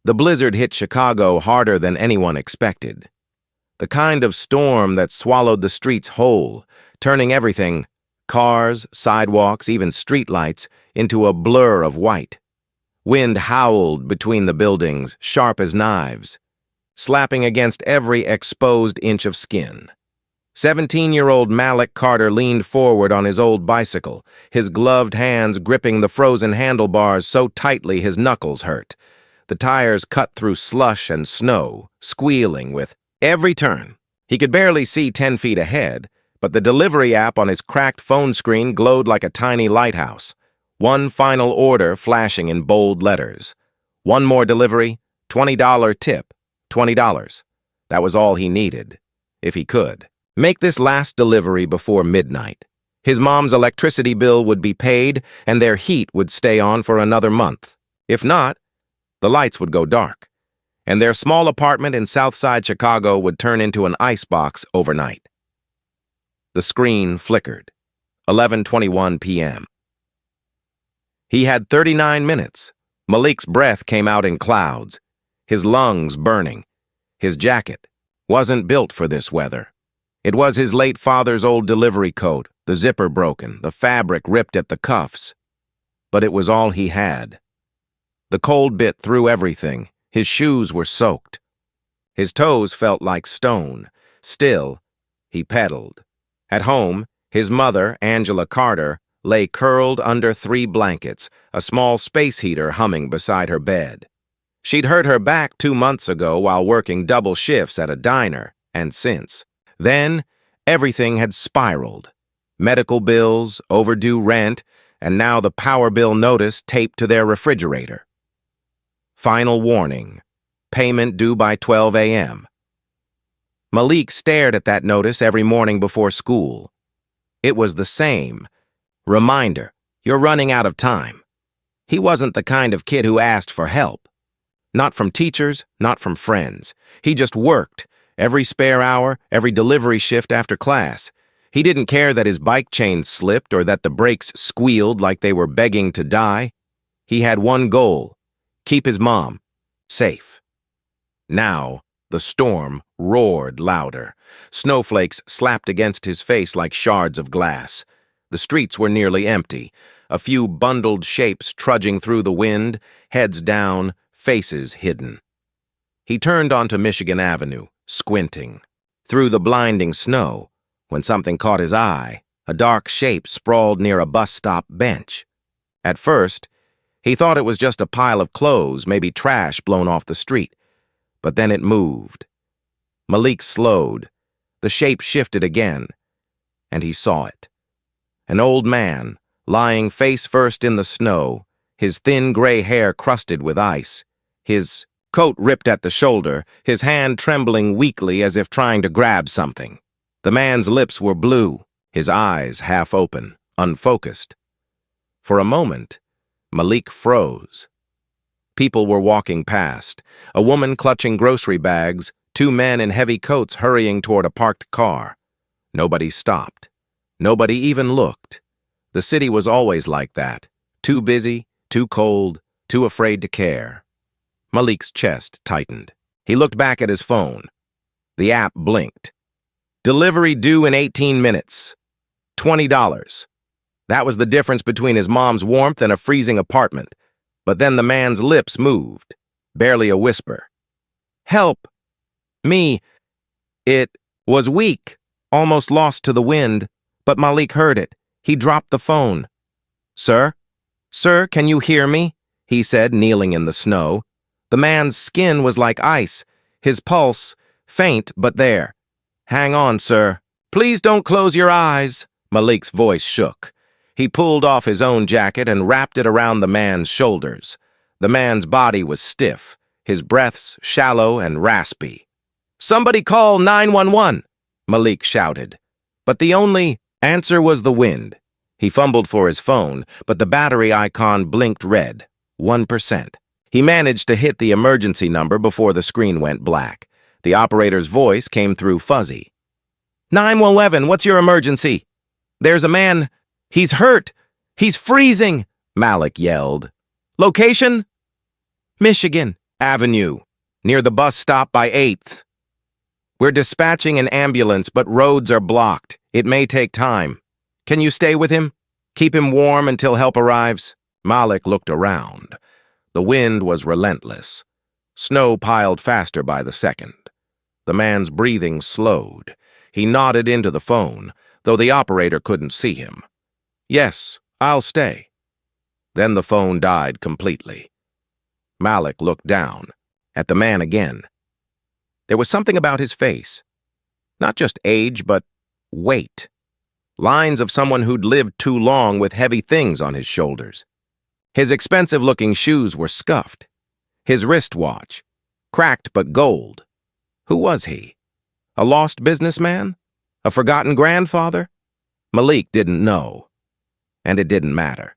The blizzard hit Chicago harder than anyone expected. The kind of storm that swallowed the streets whole, turning everything, cars, sidewalks, even streetlights, into a blur of white. Wind howled between the buildings, sharp as knives, slapping against every exposed inch of skin. 17-year-old Malik Carter leaned forward on his old bicycle, his gloved hands gripping the frozen handlebars so tightly his knuckles hurt. The tires cut through slush and snow, squealing with every turn. He could barely see 10 feet ahead, but the delivery app on his cracked phone screen glowed like a tiny lighthouse. One final order flashing in bold letters. One more delivery, $20 tip, $20. That was all he needed, if he could. Make this last delivery before midnight. His mom's electricity bill would be paid, and their heat would stay on for another month. If not, the lights would go dark, and their small apartment in Southside Chicago would turn into an icebox overnight. The screen flickered. 11:21 p.m. He had 39 minutes. Malik's breath came out in clouds, his lungs burning. His jacket wasn't built for this weather. It was his late father's old delivery coat, the zipper broken, the fabric ripped at the cuffs. But it was all he had. The cold bit through everything. His shoes were soaked. His toes felt like stone. Still, he pedaled. At home, his mother, Angela Carter, lay curled under 3 blankets, a small space heater humming beside her bed. She'd hurt her back 2 months ago while working double shifts at a diner, and since. Then, everything had spiraled. Medical bills, overdue rent, and now the power bill notice taped to their refrigerator. Final warning. Payment due by 12 a.m. Malik stared at that notice every morning before school. It was the same. Reminder, you're running out of time. He wasn't the kind of kid who asked for help. Not from teachers, not from friends. He just worked. Every spare hour, every delivery shift after class. He didn't care that his bike chain slipped or that the brakes squealed like they were begging to die. He had one goal: keep his mom safe. Now, the storm roared louder. Snowflakes slapped against his face like shards of glass. The streets were nearly empty, a few bundled shapes trudging through the wind, heads down, faces hidden. He turned onto Michigan Avenue, squinting. Through the blinding snow, when something caught his eye, a dark shape sprawled near a bus stop bench. At first, he thought it was just a pile of clothes, maybe trash blown off the street. But then it moved. Malik slowed. The shape shifted again, and he saw it. An old man, lying face first in the snow, his thin gray hair crusted with ice, his coat ripped at the shoulder, his hand trembling weakly as if trying to grab something. The man's lips were blue, his eyes half open, unfocused. For a moment, Malik froze. People were walking past, a woman clutching grocery bags, 2 men in heavy coats hurrying toward a parked car. Nobody stopped. Nobody even looked. The city was always like that, too busy, too cold, too afraid to care. Malik's chest tightened. He looked back at his phone. The app blinked. Delivery due in 18 minutes. $20. That was the difference between his mom's warmth and a freezing apartment. But then the man's lips moved, barely a whisper. Help! Me! It was weak, almost lost to the wind, but Malik heard it. He dropped the phone. Sir? Sir, can you hear me? He said, kneeling in the snow. The man's skin was like ice, his pulse faint but there. Hang on, sir. Please don't close your eyes. Malik's voice shook. He pulled off his own jacket and wrapped it around the man's shoulders. The man's body was stiff, his breaths shallow and raspy. Somebody call 911, Malik shouted. But the only answer was the wind. He fumbled for his phone, but the battery icon blinked red, 1%. He managed to hit the emergency number before the screen went black. The operator's voice came through fuzzy. 911, what's your emergency? There's a man. He's hurt. He's freezing, Malik yelled. Location? Michigan. Avenue, near the bus stop by 8th. We're dispatching an ambulance, but roads are blocked. It may take time. Can you stay with him? Keep him warm until help arrives?" Malik looked around. The wind was relentless. Snow piled faster by the second. The man's breathing slowed. He nodded into the phone, though the operator couldn't see him. "Yes, I'll stay." Then the phone died completely. Malik looked down, at the man again. There was something about his face. Not just age, but weight. Lines of someone who'd lived too long with heavy things on his shoulders. His expensive-looking shoes were scuffed. His wristwatch, cracked but gold. Who was he? A lost businessman? A forgotten grandfather? Malik didn't know. And it didn't matter.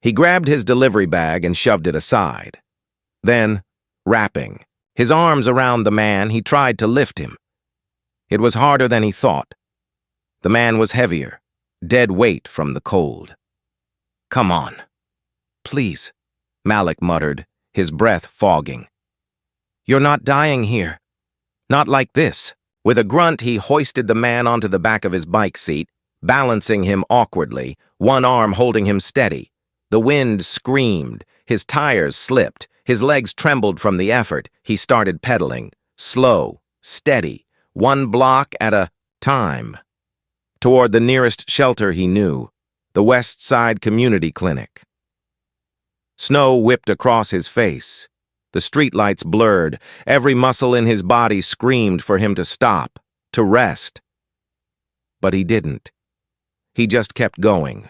He grabbed his delivery bag and shoved it aside. Then, rapping, his arms around the man, he tried to lift him. It was harder than he thought. The man was heavier, dead weight from the cold. "Come on." "Please," Malik muttered, his breath fogging. "You're not dying here. Not like this." With a grunt, he hoisted the man onto the back of his bike seat, balancing him awkwardly, one arm holding him steady. The wind screamed, his tires slipped, his legs trembled from the effort. He started pedaling, slow, steady, one block at a time, toward the nearest shelter he knew, the West Side Community Clinic. Snow whipped across his face. The streetlights blurred. Every muscle in his body screamed for him to stop, to rest. But he didn't. He just kept going.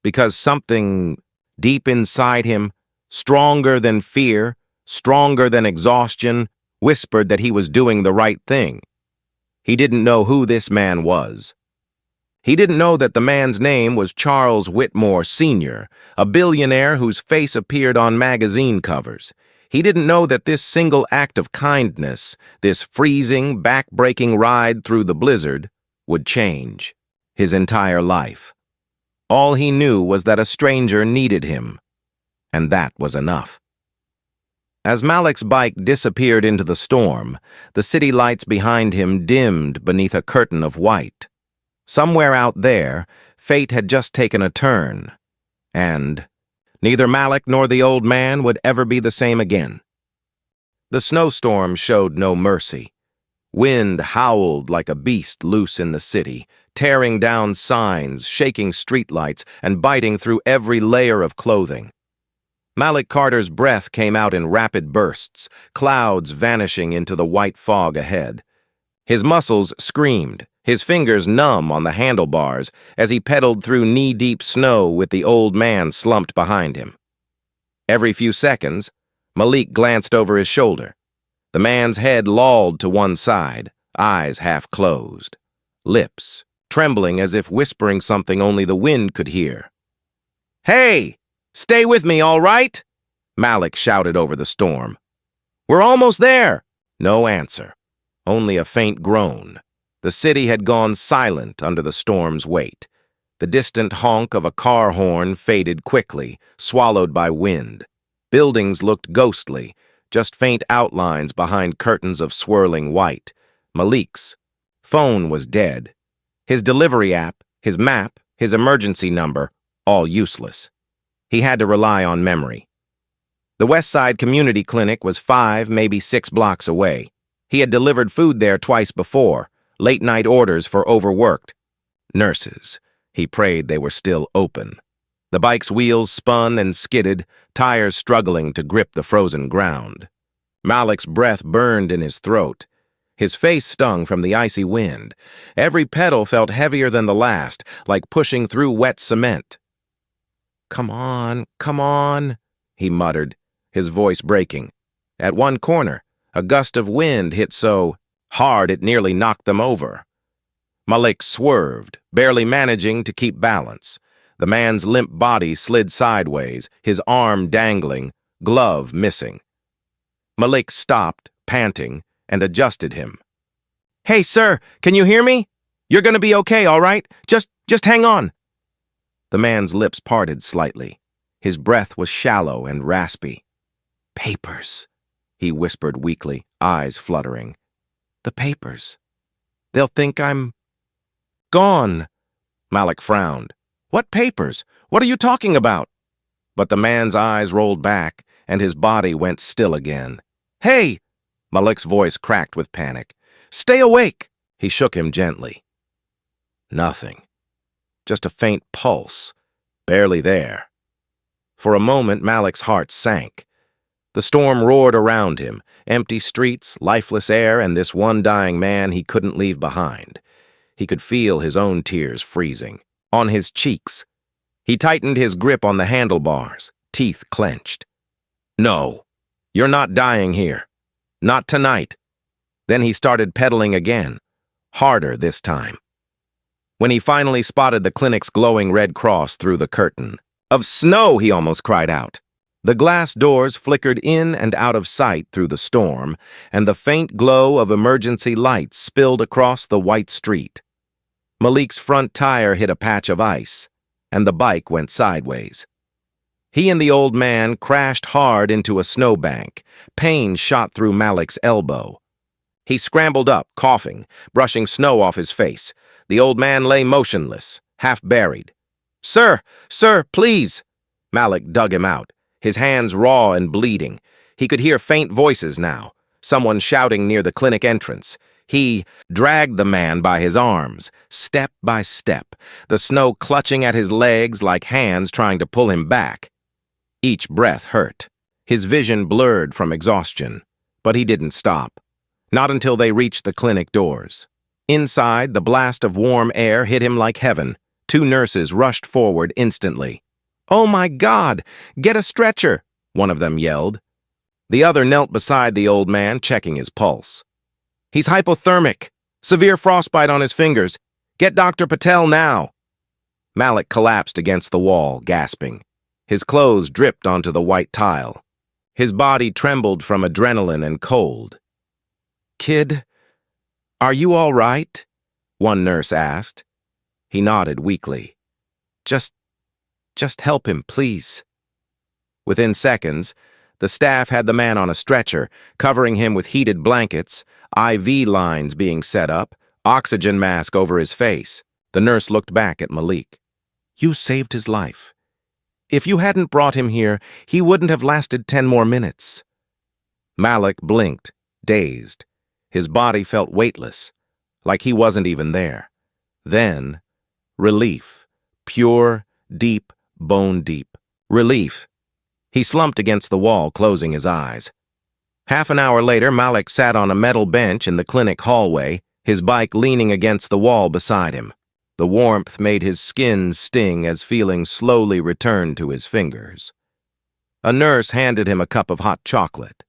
Because something deep inside him, stronger than fear, stronger than exhaustion, whispered that he was doing the right thing. He didn't know who this man was. He didn't know that the man's name was Charles Whitmore Sr., a billionaire whose face appeared on magazine covers. He didn't know that this single act of kindness, this freezing, back-breaking ride through the blizzard, would change his entire life. All he knew was that a stranger needed him, and that was enough. As Malik's bike disappeared into the storm, the city lights behind him dimmed beneath a curtain of white. Somewhere out there, fate had just taken a turn, and neither Malik nor the old man would ever be the same again. The snowstorm showed no mercy. Wind howled like a beast loose in the city, tearing down signs, shaking streetlights, and biting through every layer of clothing. Malik Carter's breath came out in rapid bursts, clouds vanishing into the white fog ahead. His muscles screamed, his fingers numb on the handlebars as he pedaled through knee-deep snow with the old man slumped behind him. Every few seconds, Malik glanced over his shoulder. The man's head lolled to one side, eyes half closed, lips trembling as if whispering something only the wind could hear. "Hey! Stay with me, all right?" Malik shouted over the storm. "We're almost there!" No answer, only a faint groan. The city had gone silent under the storm's weight. The distant honk of a car horn faded quickly, swallowed by wind. Buildings looked ghostly, just faint outlines behind curtains of swirling white. Malik's phone was dead. His delivery app, his map, his emergency number, all useless. He had to rely on memory. The West Side Community Clinic was 5, maybe 6 blocks away. He had delivered food there twice before, late-night orders for overworked nurses. He prayed they were still open. The bike's wheels spun and skidded, tires struggling to grip the frozen ground. Malik's breath burned in his throat. His face stung from the icy wind. Every pedal felt heavier than the last, like pushing through wet cement. Come on," he muttered, his voice breaking. At one corner, a gust of wind hit so hard it nearly knocked them over. Malik swerved, barely managing to keep balance. The man's limp body slid sideways, his arm dangling, glove missing. Malik stopped, panting, and adjusted him. "Hey, sir, can you hear me? You're gonna be okay, all right? Just hang on." The man's lips parted slightly. His breath was shallow and raspy. "Papers," he whispered weakly, eyes fluttering. The papers. They'll think I'm gone. Malik frowned. What papers? What are you talking about? But the man's eyes rolled back, and his body went still again. Hey! Malik's voice cracked with panic. Stay awake! He shook him gently. Nothing. Just a faint pulse. Barely there. For a moment, Malik's heart sank. The storm roared around him, empty streets, lifeless air, and this one dying man he couldn't leave behind. He could feel his own tears freezing. On his cheeks. He tightened his grip on the handlebars, teeth clenched. No, you're not dying here. Not tonight. Then he started pedaling again, harder this time. When he finally spotted the clinic's glowing red cross through the curtain. Of snow, he almost cried out. The glass doors flickered in and out of sight through the storm, and the faint glow of emergency lights spilled across the white street. Malik's front tire hit a patch of ice, and the bike went sideways. He and the old man crashed hard into a snowbank. Pain shot through Malik's elbow. He scrambled up, coughing, brushing snow off his face. The old man lay motionless, half buried. Sir, please! Malik dug him out, his hands raw and bleeding. He could hear faint voices now, someone shouting near the clinic entrance. He dragged the man by his arms, step by step, the snow clutching at his legs like hands trying to pull him back. Each breath hurt. His vision blurred from exhaustion, but he didn't stop. Not until they reached the clinic doors. Inside, the blast of warm air hit him like heaven. 2 nurses rushed forward instantly. "Oh my God! Get a stretcher!" one of them yelled. The other knelt beside the old man, checking his pulse. "He's hypothermic. Severe frostbite on his fingers. Get Dr. Patel now." Malik collapsed against the wall, gasping. His clothes dripped onto the white tile. His body trembled from adrenaline and cold. "Kid, are you all right?" one nurse asked. He nodded weakly. Just help him, please." Within seconds, the staff had the man on a stretcher, covering him with heated blankets, IV lines being set up, oxygen mask over his face. The nurse looked back at Malik. "You saved his life. If you hadn't brought him here, he wouldn't have lasted 10 more minutes." Malik blinked, dazed. His body felt weightless, like he wasn't even there. Then, relief. Pure, deep, bone-deep. Relief. He slumped against the wall, closing his eyes. Half an hour later, Malik sat on a metal bench in the clinic hallway, his bike leaning against the wall beside him. The warmth made his skin sting as feeling slowly returned to his fingers. A nurse handed him a cup of hot chocolate.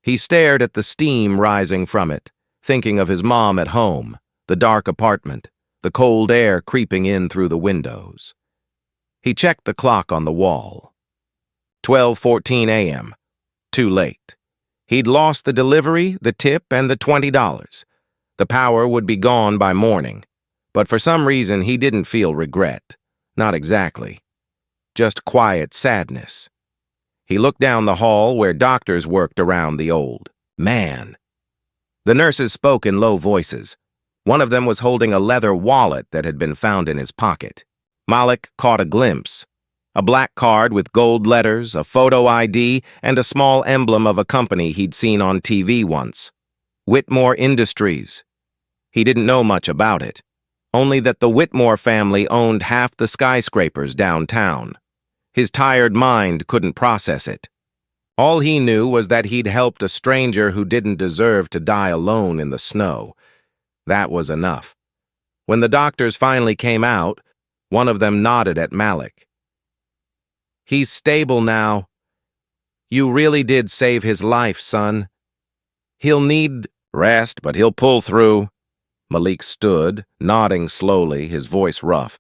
He stared at the steam rising from it, thinking of his mom at home, the dark apartment, the cold air creeping in through the windows. He checked the clock on the wall. 12:14 a.m. Too late. He'd lost the delivery, the tip, and the $20. The power would be gone by morning. But for some reason, he didn't feel regret. Not exactly. Just quiet sadness. He looked down the hall where doctors worked around the old man. The nurses spoke in low voices. One of them was holding a leather wallet that had been found in his pocket. Malik caught a glimpse. A black card with gold letters, a photo ID, and a small emblem of a company he'd seen on TV once. Whitmore Industries. He didn't know much about it. Only that the Whitmore family owned half the skyscrapers downtown. His tired mind couldn't process it. All he knew was that he'd helped a stranger who didn't deserve to die alone in the snow. That was enough. When the doctors finally came out, one of them nodded at Malik. "He's stable now. You really did save his life, son. He'll need rest, but he'll pull through." Malik stood, nodding slowly, his voice rough.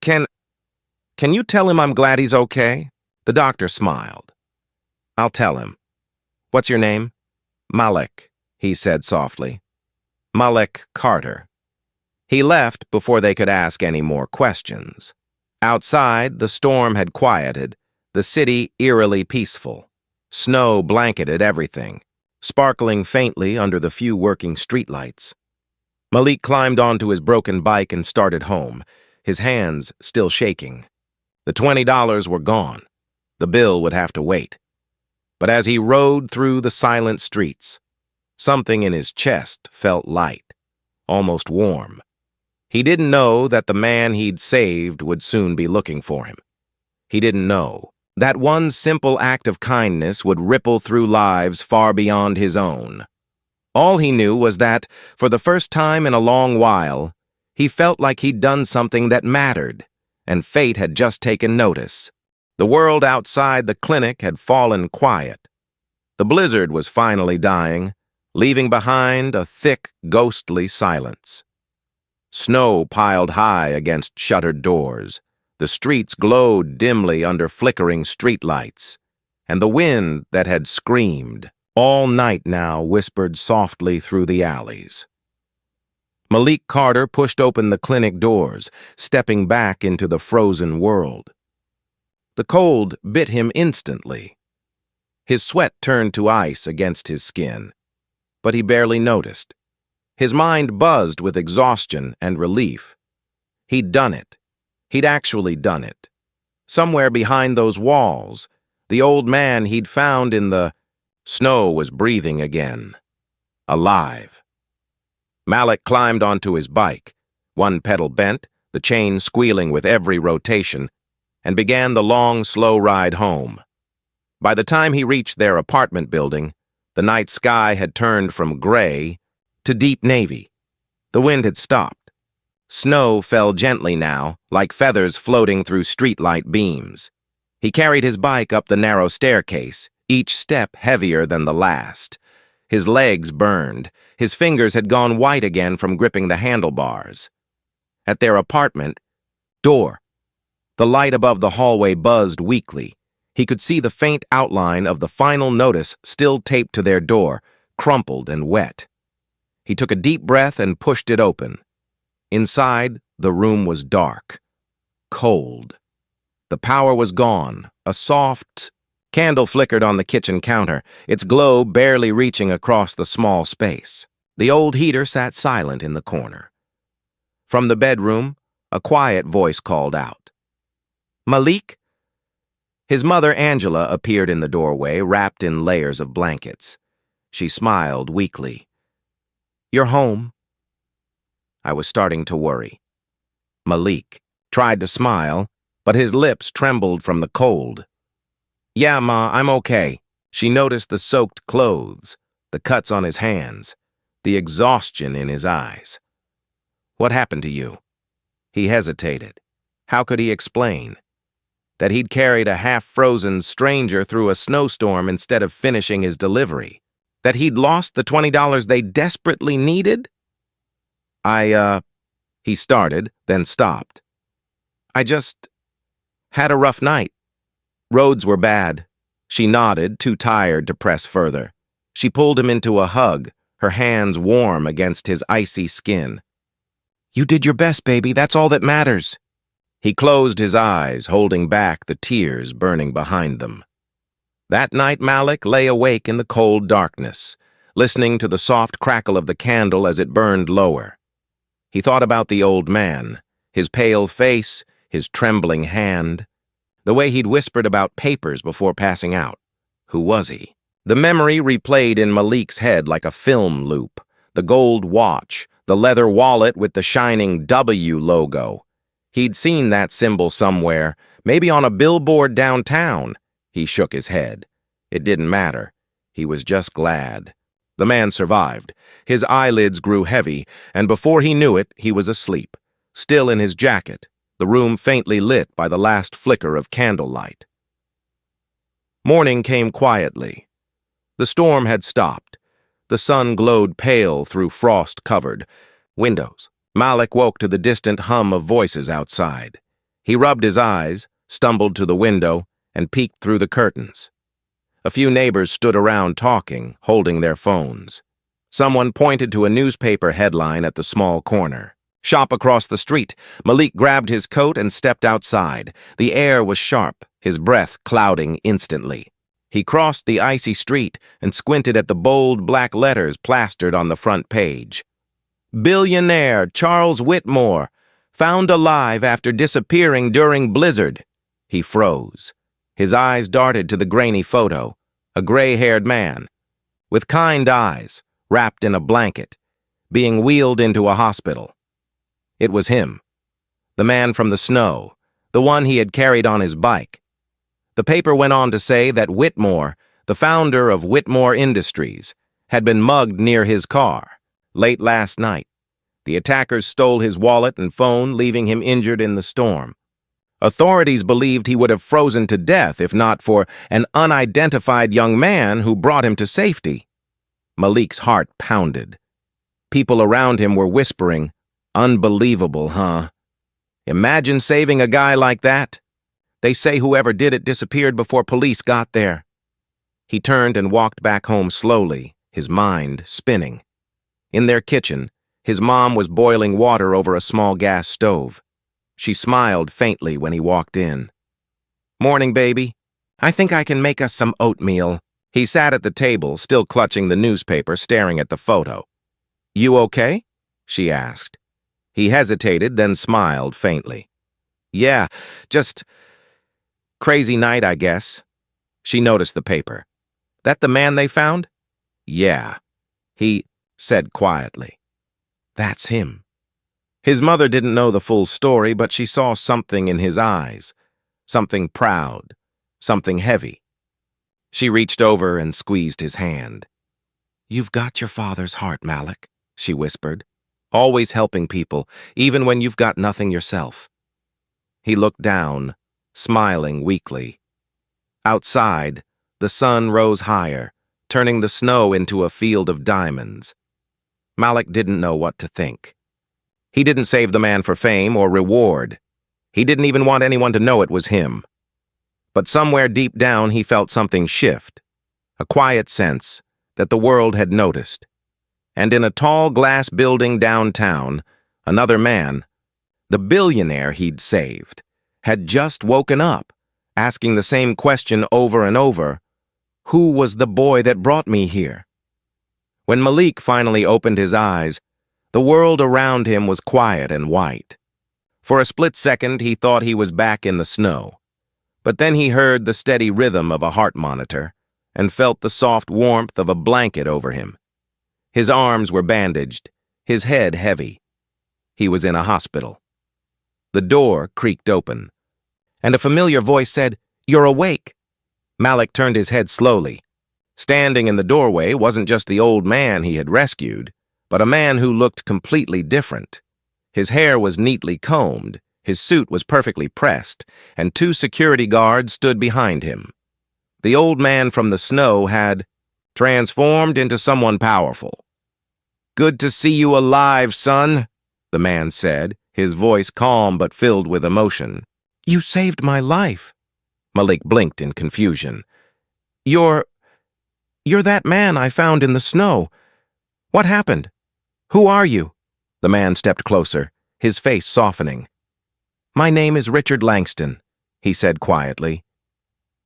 Can you tell him I'm glad he's okay?" The doctor smiled. "I'll tell him. What's your name?" "Malik," he said softly. "Malik Carter." He left before they could ask any more questions. Outside, the storm had quieted, the city eerily peaceful. Snow blanketed everything, sparkling faintly under the few working streetlights. Malik climbed onto his broken bike and started home, his hands still shaking. The $20 were gone. The bill would have to wait. But as he rode through the silent streets, something in his chest felt light, almost warm. He didn't know that the man he'd saved would soon be looking for him. He didn't know that one simple act of kindness would ripple through lives far beyond his own. All he knew was that, for the first time in a long while, he felt like he'd done something that mattered, and fate had just taken notice. The world outside the clinic had fallen quiet. The blizzard was finally dying, leaving behind a thick, ghostly silence. Snow piled high against shuttered doors. The streets glowed dimly under flickering streetlights, and the wind that had screamed all night now whispered softly through the alleys. Malik Carter pushed open the clinic doors, stepping back into the frozen world. The cold bit him instantly. His sweat turned to ice against his skin, but he barely noticed. His mind buzzed with exhaustion and relief. He'd done it. He'd actually done it. Somewhere behind those walls, the old man he'd found in the snow was breathing again. Alive. Malik climbed onto his bike, one pedal bent, the chain squealing with every rotation, and began the long, slow ride home. By the time he reached their apartment building, the night sky had turned from gray to deep navy. The wind had stopped. Snow fell gently now, like feathers floating through streetlight beams. He carried his bike up the narrow staircase, each step heavier than the last. His legs burned. His fingers had gone white again from gripping the handlebars. At their apartment door, the light above the hallway buzzed weakly. He could see the faint outline of the final notice still taped to their door, crumpled and wet. He took a deep breath and pushed it open. Inside, the room was dark, cold. The power was gone. A soft candle flickered on the kitchen counter, its glow barely reaching across the small space. The old heater sat silent in the corner. From the bedroom, a quiet voice called out, "Malik?" His mother, Angela, appeared in the doorway, wrapped in layers of blankets. She smiled weakly. "You're home." I was starting to worry. Malik tried to smile, but his lips trembled from the cold. "Yeah, Ma, I'm okay." She noticed the soaked clothes, the cuts on his hands, the exhaustion in his eyes. "What happened to you?" He hesitated. How could he explain? That he'd carried a half-frozen stranger through a snowstorm instead of finishing his delivery? That he'd lost the $20 they desperately needed? He started, then stopped. "I just had a rough night. Roads were bad." She nodded, too tired to press further. She pulled him into a hug, her hands warm against his icy skin. "You did your best, baby. That's all that matters." He closed his eyes, holding back the tears burning behind them. That night, Malik lay awake in the cold darkness, listening to the soft crackle of the candle as it burned lower. He thought about the old man, his pale face, his trembling hand, the way he'd whispered about papers before passing out. Who was he? The memory replayed in Malik's head like a film loop. The gold watch, the leather wallet with the shining W logo. He'd seen that symbol somewhere, maybe on a billboard downtown. He shook his head. It didn't matter. He was just glad. The man survived. His eyelids grew heavy, and before he knew it, he was asleep, still in his jacket, the room faintly lit by the last flicker of candlelight. Morning came quietly. The storm had stopped. The sun glowed pale through frost-covered windows. Malik woke to the distant hum of voices outside. He rubbed his eyes, stumbled to the window, and peeked through the curtains. A few neighbors stood around talking, holding their phones. Someone pointed to a newspaper headline at the small corner. Shop across the street. Malik grabbed his coat and stepped outside. The air was sharp, his breath clouding instantly. He crossed the icy street and squinted at the bold black letters plastered on the front page. Billionaire Charles Whitmore, found alive after disappearing during blizzard. He froze. His eyes darted to the grainy photo, a gray-haired man, with kind eyes, wrapped in a blanket, being wheeled into a hospital. It was him, the man from the snow, the one he had carried on his bike. The paper went on to say that Whitmore, the founder of Whitmore Industries, had been mugged near his car late last night. The attackers stole his wallet and phone, leaving him injured in the storm. Authorities believed he would have frozen to death if not for an unidentified young man who brought him to safety. Malik's heart pounded. People around him were whispering, "Unbelievable, huh? Imagine saving a guy like that. They say whoever did it disappeared before police got there." He turned and walked back home slowly, his mind spinning. In their kitchen, his mom was boiling water over a small gas stove. She smiled faintly when he walked in. "Morning, baby. I think I can make us some oatmeal." He sat at the table, still clutching the newspaper, staring at the photo. "You okay?" she asked. He hesitated, then smiled faintly. "Yeah, just crazy night, I guess." She noticed the paper. "That the man they found?" "Yeah," he said quietly. "That's him." His mother didn't know the full story, but she saw something in his eyes, something proud, something heavy. She reached over and squeezed his hand. "You've got your father's heart, Malik," she whispered, "always helping people, even when you've got nothing yourself." He looked down, smiling weakly. Outside, the sun rose higher, turning the snow into a field of diamonds. Malik didn't know what to think. He didn't save the man for fame or reward. He didn't even want anyone to know it was him. But somewhere deep down he felt something shift, a quiet sense that the world had noticed. And in a tall glass building downtown, another man, the billionaire he'd saved, had just woken up, asking the same question over and over: "Who was the boy that brought me here?" When Malik finally opened his eyes, the world around him was quiet and white. For a split second, he thought he was back in the snow. But then he heard the steady rhythm of a heart monitor and felt the soft warmth of a blanket over him. His arms were bandaged, his head heavy. He was in a hospital. The door creaked open, and a familiar voice said, "You're awake." Malik turned his head slowly. Standing in the doorway wasn't just the old man he had rescued, but a man who looked completely different. His hair was neatly combed, his suit was perfectly pressed, and 2 security guards stood behind him. The old man from the snow had transformed into someone powerful. "Good to see you alive, son," the man said, his voice calm but filled with emotion. "You saved my life." Malik blinked in confusion. You're that man I found in the snow. What happened? Who are you?" The man stepped closer, his face softening. "My name is Richard Langston," he said quietly.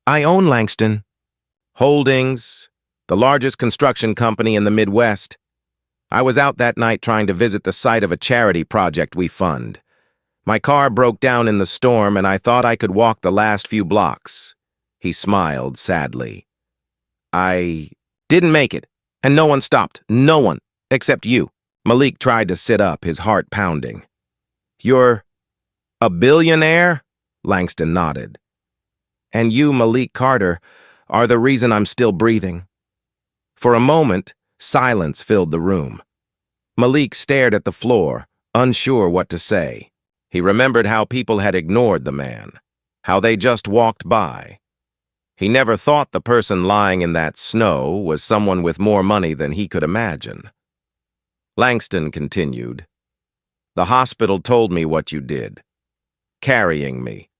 "I own Langston Holdings, the largest construction company in the Midwest. I was out that night trying to visit the site of a charity project we fund. My car broke down in the storm and I thought I could walk the last few blocks." He smiled sadly. "I didn't make it, and no one stopped. No one, except you." Malik tried to sit up, his heart pounding. "You're a billionaire?" Langston nodded. "And you, Malik Carter, are the reason I'm still breathing." For a moment, silence filled the room. Malik stared at the floor, unsure what to say. He remembered how people had ignored the man, how they just walked by. He never thought the person lying in that snow was someone with more money than he could imagine. Langston continued, "The hospital told me what you did. Carrying me.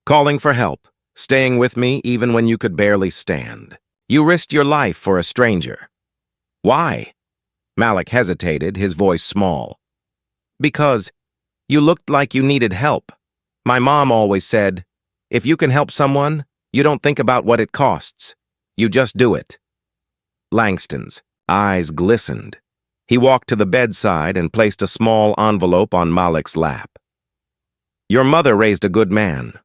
Calling for help. Staying with me even when you could barely stand. You risked your life for a stranger." "Why?" Malik hesitated, his voice small. "Because you looked like you needed help. My mom always said, if you can help someone, you don't think about what it costs. You just do it." Langston's eyes glistened. He walked to the bedside and placed a small envelope on Malik's lap. "Your mother raised a good man.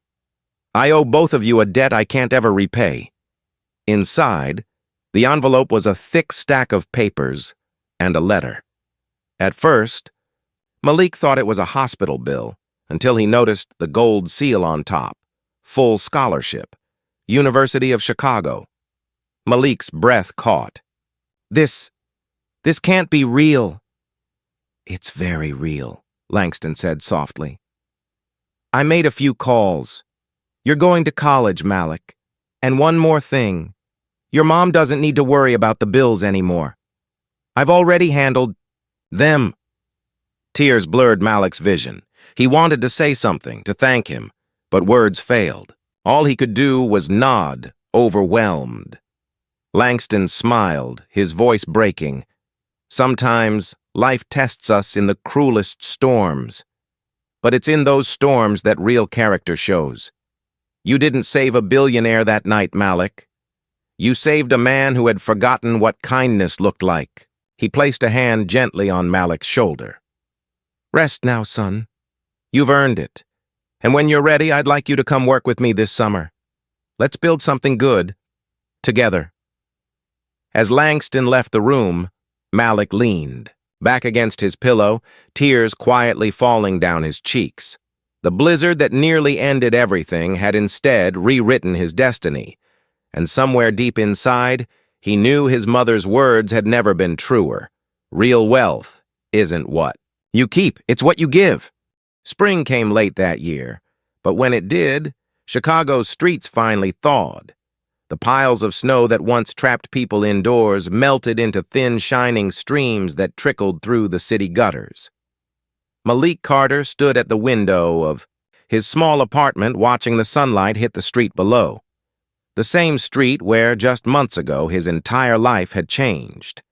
I owe both of you a debt I can't ever repay." Inside, the envelope was a thick stack of papers and a letter. At first, Malik thought it was a hospital bill until he noticed the gold seal on top. Full scholarship. University of Chicago. Malik's breath caught. This can't be real." "It's very real," Langston said softly. "I made a few calls. You're going to college, Malik. And one more thing. Your mom doesn't need to worry about the bills anymore. I've already handled them." Tears blurred Malik's vision. He wanted to say something, to thank him, but words failed. All he could do was nod, overwhelmed. Langston smiled, his voice breaking. "Sometimes life tests us in the cruelest storms. But it's in those storms that real character shows. You didn't save a billionaire that night, Malik. You saved a man who had forgotten what kindness looked like." He placed a hand gently on Malik's shoulder. "Rest now, son. You've earned it. And when you're ready, I'd like you to come work with me this summer. Let's build something good, together." As Langston left the room, Malik leaned, back against his pillow, tears quietly falling down his cheeks. The blizzard that nearly ended everything had instead rewritten his destiny, and somewhere deep inside, he knew his mother's words had never been truer. Real wealth isn't what you keep, it's what you give. Spring came late that year, but when it did, Chicago's streets finally thawed. The piles of snow that once trapped people indoors melted into thin, shining streams that trickled through the city gutters. Malik Carter stood at the window of his small apartment watching the sunlight hit the street below. The same street where, just months ago, his entire life had changed.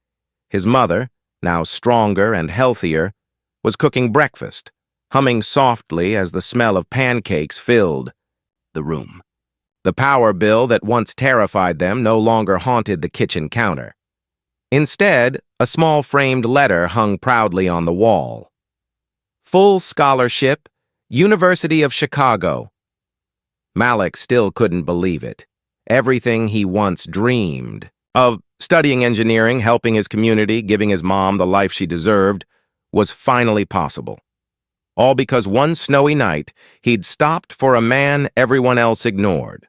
His mother, now stronger and healthier, was cooking breakfast, humming softly as the smell of pancakes filled the room. The power bill that once terrified them no longer haunted the kitchen counter. Instead, a small framed letter hung proudly on the wall. "Full scholarship, University of Chicago." Malik still couldn't believe it. Everything he once dreamed of, studying engineering, helping his community, giving his mom the life she deserved, was finally possible. All because one snowy night, he'd stopped for a man everyone else ignored.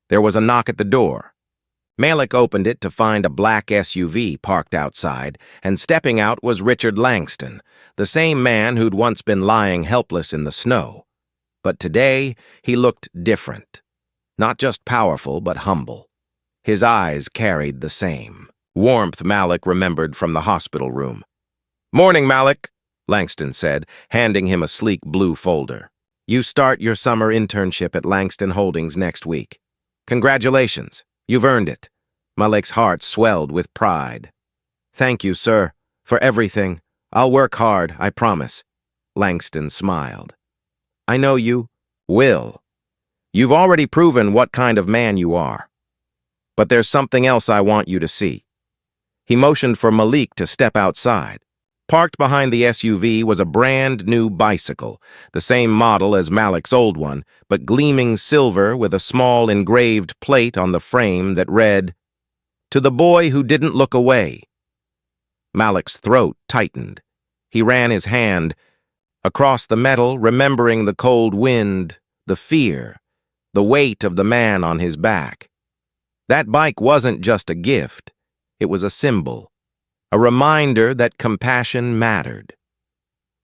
There was a knock at the door. Malik opened it to find a black SUV parked outside, and stepping out was Richard Langston, the same man who'd once been lying helpless in the snow. But today, he looked different. Not just powerful, but humble. His eyes carried the same warmth Malik remembered from the hospital room. "Morning, Malik," Langston said, handing him a sleek blue folder. "You start your summer internship at Langston Holdings next week. Congratulations, you've earned it." Malik's heart swelled with pride. "Thank you, sir, for everything. I'll work hard, I promise." Langston smiled. "I know you will. You've already proven what kind of man you are. But there's something else I want you to see." He motioned for Malik to step outside. Parked behind the SUV was a brand new bicycle, the same model as Malik's old one, but gleaming silver with a small engraved plate on the frame that read, "To the boy who didn't look away." Malik's throat tightened. He ran his hand across the metal, remembering the cold wind, the fear, the weight of the man on his back. That bike wasn't just a gift, it was a symbol. A reminder that compassion mattered.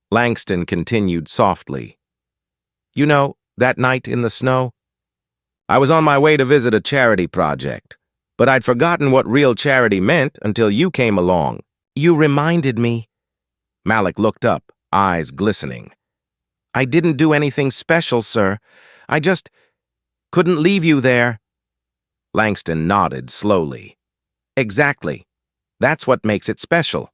Langston continued softly. "You know, that night in the snow? I was on my way to visit a charity project, but I'd forgotten what real charity meant until you came along. You reminded me." Malik looked up, eyes glistening. "I didn't do anything special, sir. I just couldn't leave you there." Langston nodded slowly. "Exactly. That's what makes it special."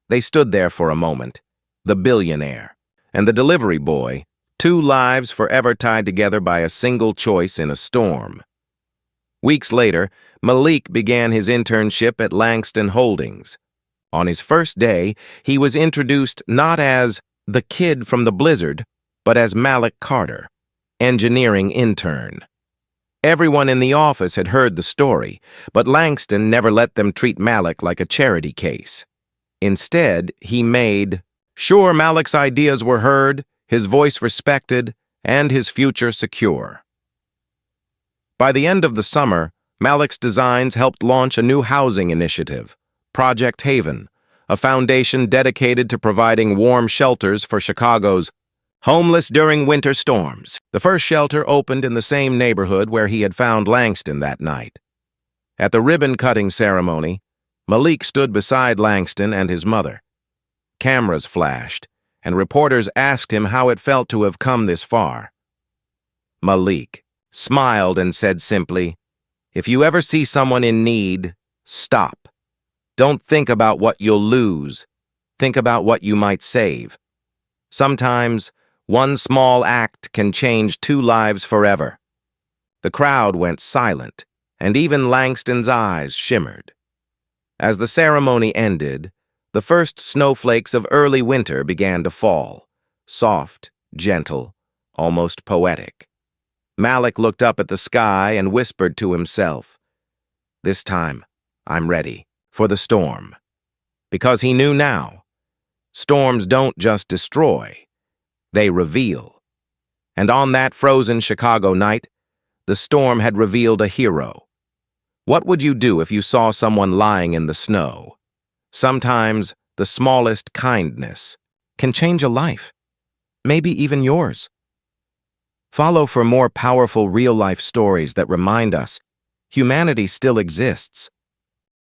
They stood there for a moment, the billionaire and the delivery boy, two lives forever tied together by a single choice in a storm. Weeks later, Malik began his internship at Langston Holdings. On his first day, he was introduced not as the kid from the blizzard, but as Malik Carter, engineering intern. Everyone in the office had heard the story, but Langston never let them treat Malik like a charity case. Instead, he made sure Malik's ideas were heard, his voice respected, and his future secure. By the end of the summer, Malik's designs helped launch a new housing initiative, Project Haven, a foundation dedicated to providing warm shelters for Chicago's homeless during winter storms. The first shelter opened in the same neighborhood where he had found Langston that night. At the ribbon-cutting ceremony, Malik stood beside Langston and his mother. Cameras flashed, and reporters asked him how it felt to have come this far. Malik smiled and said simply, "If you ever see someone in need, stop. Don't think about what you'll lose. Think about what you might save. Sometimes, one small act can change 2 lives forever." The crowd went silent, and even Langston's eyes shimmered. As the ceremony ended, the first snowflakes of early winter began to fall, soft, gentle, almost poetic. Malik looked up at the sky and whispered to himself, "This time, I'm ready for the storm." Because he knew now, storms don't just destroy, they reveal. And on that frozen Chicago night, the storm had revealed a hero. What would you do if you saw someone lying in the snow? Sometimes the smallest kindness can change a life, maybe even yours. Follow for more powerful real-life stories that remind us humanity still exists,